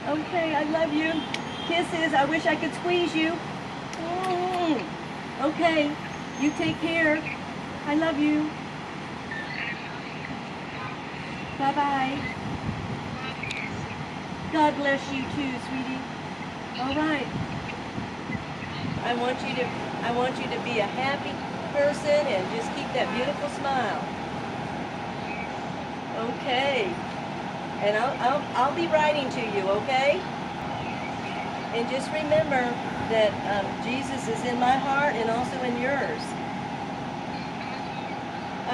Okay, I love you. Kisses. I wish I could squeeze you. Okay, you take care. I love you. Bye-bye. God bless you too, sweetie. All right. I want you to be a happy person and just keep that beautiful smile. Okay. And I'll be writing to you, okay? And just remember that Jesus is in my heart and also in yours.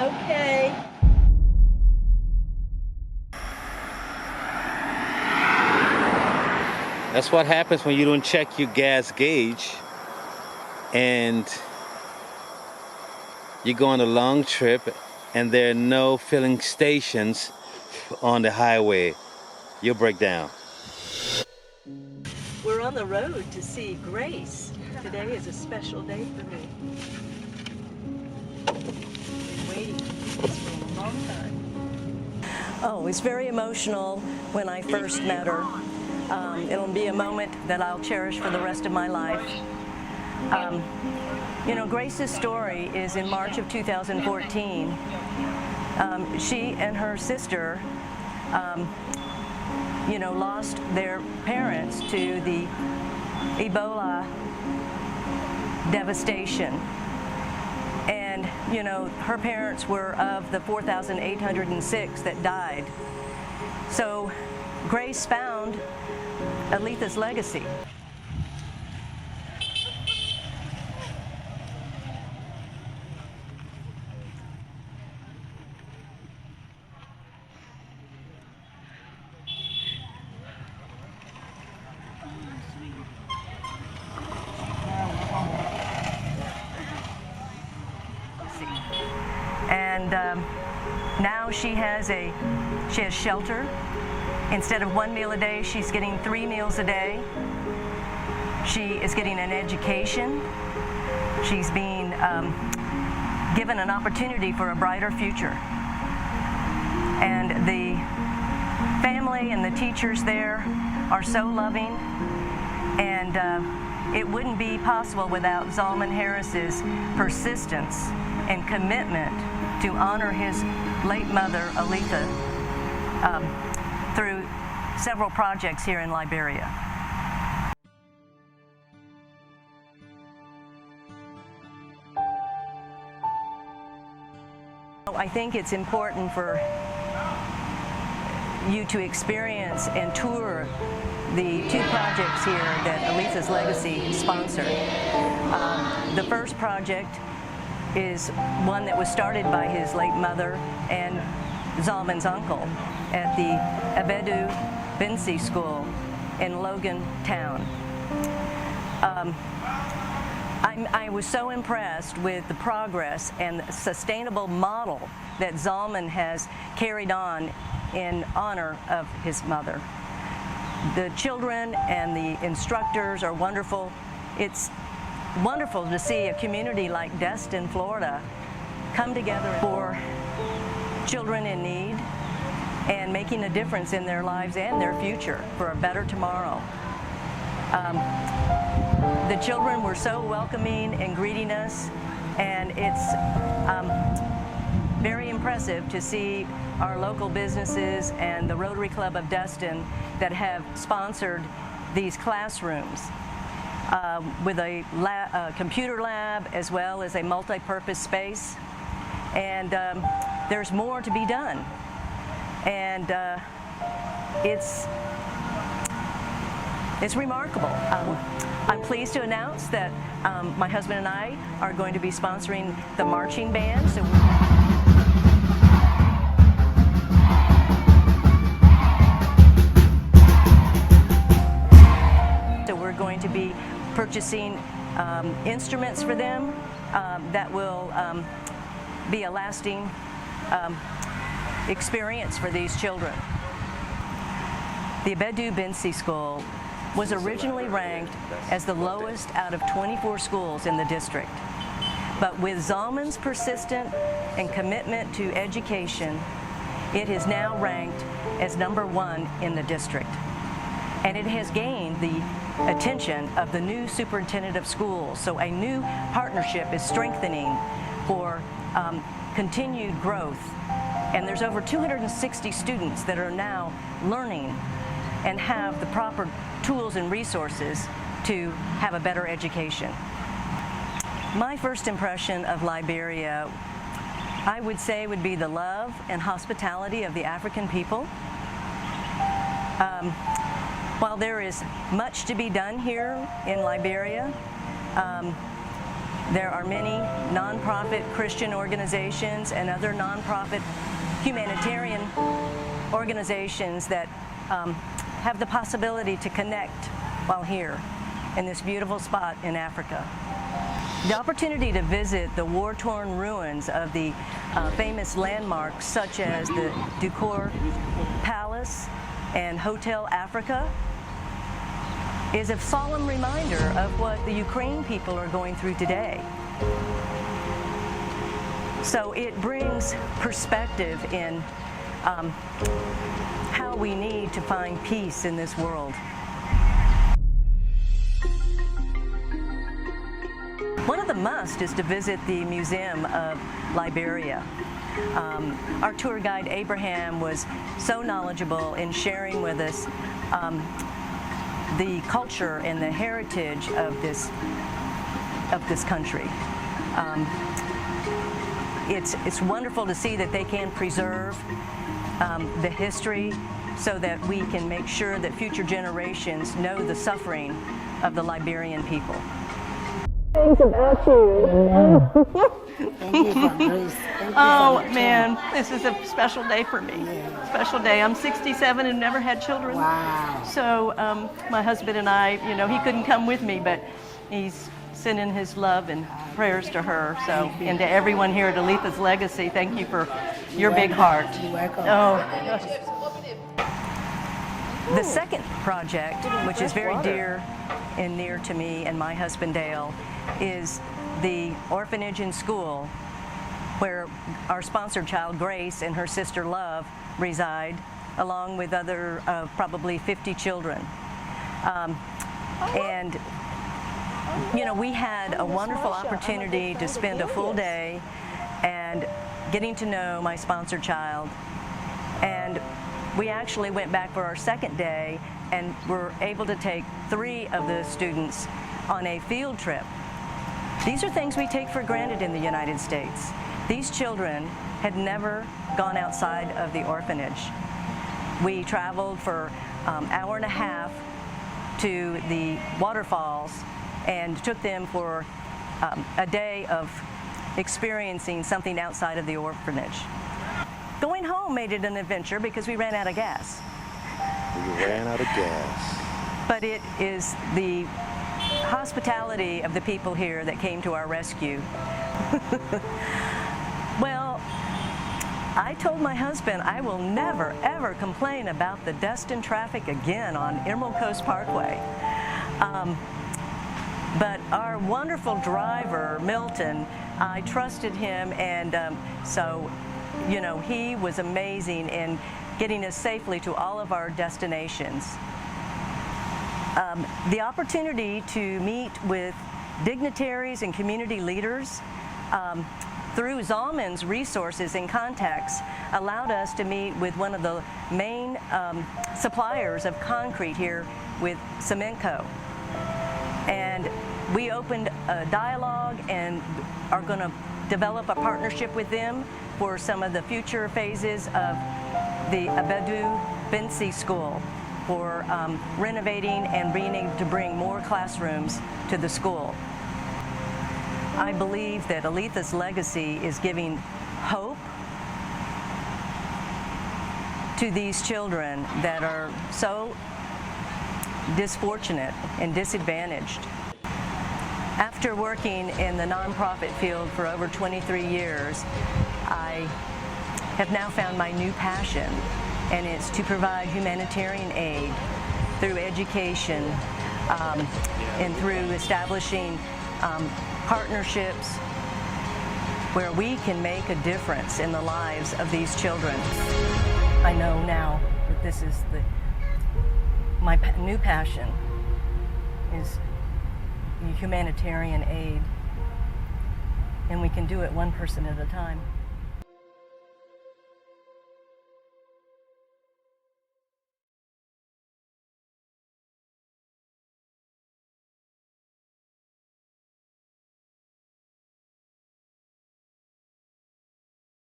Okay. That's what happens when you don't check your gas gauge and you go on a long trip and there are no filling stations on the highway. You'll break down. We're on the road to see Grace. Today is a special day for me. Been waiting for this for a long time. Oh, it's very emotional when I first met her. It'll be a moment that I'll cherish for the rest of my life. You know, Grace's story is in March of 2014. She and her sister, you know, lost their parents to the Ebola devastation. And, you know, her parents were of the 4,806 that died. So Grace found Aletha's legacy. And now she has shelter. Instead of 1 meal a day, she's getting 3 meals a day. She is getting an education. She's being given an opportunity for a brighter future. And the family and the teachers there are so loving, and it wouldn't be possible without Zalman Harris's persistence and commitment to honor his late mother, Aletha, through several projects here in Liberia. I think it's important for you to experience and tour the 2 projects here that Aletha's Legacy sponsored. The first project is one that was started by his late mother and Zalman's uncle at the Abedu Binsi School in Logan Town. I was so impressed with the progress and the sustainable model that Zalman has carried on in honor of his mother. The children and the instructors are wonderful. It's wonderful to see a community like Destin, Florida, come together for children in need and making a difference in their lives and their future for a better tomorrow. The children were so welcoming and greeting us, and it's very impressive to see our local businesses and the Rotary Club of Destin that have sponsored these classrooms with a computer lab as well as a multi-purpose space. And there's more to be done. And it's remarkable. I'm pleased to announce that my husband and I are going to be sponsoring the marching band. So we're going to be purchasing instruments for them that will be a lasting experience for these children. The Abedu Binsi School was originally ranked as the lowest out of 24 schools in the district. But with Zalman's persistent and commitment to education, it is now ranked as #1 in the district. And it has gained the attention of the new superintendent of schools. So a new partnership is strengthening for continued growth. And there's over 260 students that are now learning and have the proper tools and resources to have a better education. My first impression of Liberia, I would say, would be the love and hospitality of the African people. While there is much to be done here in Liberia, there are many nonprofit Christian organizations and other nonprofit humanitarian organizations that have the possibility to connect while here in this beautiful spot in Africa. The opportunity to visit the war-torn ruins of the famous landmarks such as the Ducour Palace and Hotel Africa is a solemn reminder of what the Ukraine people are going through today. So it brings perspective in how we need to find peace in this world. One of the musts is to visit the Museum of Liberia. Our tour guide Abraham was so knowledgeable in sharing with us the culture and the heritage of this country. It's wonderful to see that they can preserve the history so that we can make sure that future generations know the suffering of the Liberian people. Things about you. Thank you for grace. Oh man, this is a special day for me. Yeah. Special day. I'm 67 and never had children. Wow. So my husband and I, you know, he couldn't come with me, but he's sending his love and prayers to her. So, and to everyone here at Aletha's Legacy, thank you for your big heart. You're welcome. Oh. The second project, which is very dear and near to me and my husband Dale, is the orphanage and school where our sponsored child Grace and her sister Love reside, along with other probably 50 children. And you know, we had a wonderful opportunity to spend a full day and getting to know my sponsored child. And we actually went back for our second day and were able to take 3 of the students on a field trip. These are things we take for granted in the United States. These children had never gone outside of the orphanage. We traveled for an hour and a half to the waterfalls and took them for a day of experiencing something outside of the orphanage. Going home made it an adventure because we ran out of gas. We ran out of gas. But it is the hospitality of the people here that came to our rescue. Well, I told my husband I will never, ever complain about the Destin traffic again on Emerald Coast Parkway. But our wonderful driver, Milton, I trusted him, and so, you know, he was amazing in getting us safely to all of our destinations. The opportunity to meet with dignitaries and community leaders through Zalman's resources and contacts allowed us to meet with one of the main suppliers of concrete here with Cementco. And we opened a dialogue and are going to develop a partnership with them for some of the future phases of the Abedu Binsi School for renovating and being able to bring more classrooms to the school. I believe that Aletha's Legacy is giving hope to these children that are so disfortunate and disadvantaged. After working in the nonprofit field for over 23 years, I have now found my new passion, and it's to provide humanitarian aid through education and through establishing partnerships where we can make a difference in the lives of these children. I know now that this is my new passion is humanitarian aid, and we can do it one person at a time.